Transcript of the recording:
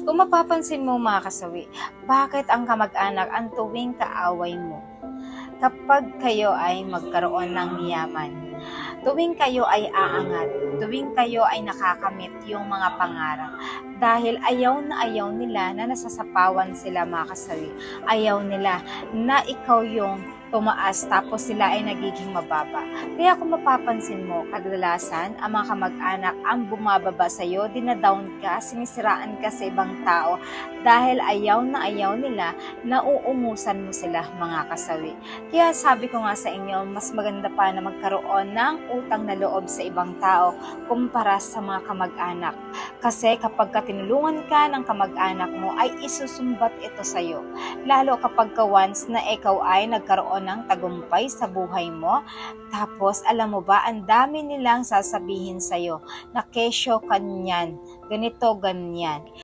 Kung mapapansin mo mga kasawi, bakit ang kamag-anak ang tuwing kaaway mo? Kapag kayo ay magkaroon ng yaman, tuwing kayo ay aangat, tuwing kayo ay nakakamit yung mga pangarap, dahil ayaw na ayaw nila na nasasapawan sila mga kasawi. Ayaw nila na ikaw yung tumaas tapos sila ay nagiging mababa. Kaya kung mapapansin mo, kadalasan ang mga kamag-anak ang bumababa sa'yo, dinadown ka, sinisiraan ka sa ibang tao dahil ayaw na ayaw nila na uungusan mo sila mga kasawi. Kaya sabi ko nga sa inyo, mas maganda pa na magkaroon ng utang na loob sa ibang tao kumpara sa mga kamag-anak. Kasi kapag tinulungan ka ng kamag-anak mo, ay isusumbat ito sa'yo. Lalo kapag once na ikaw ay nagkaroon ng tagumpay sa buhay mo, tapos alam mo ba, ang dami nilang sasabihin sa'yo na kesyo kanyan, ganito, ganyan.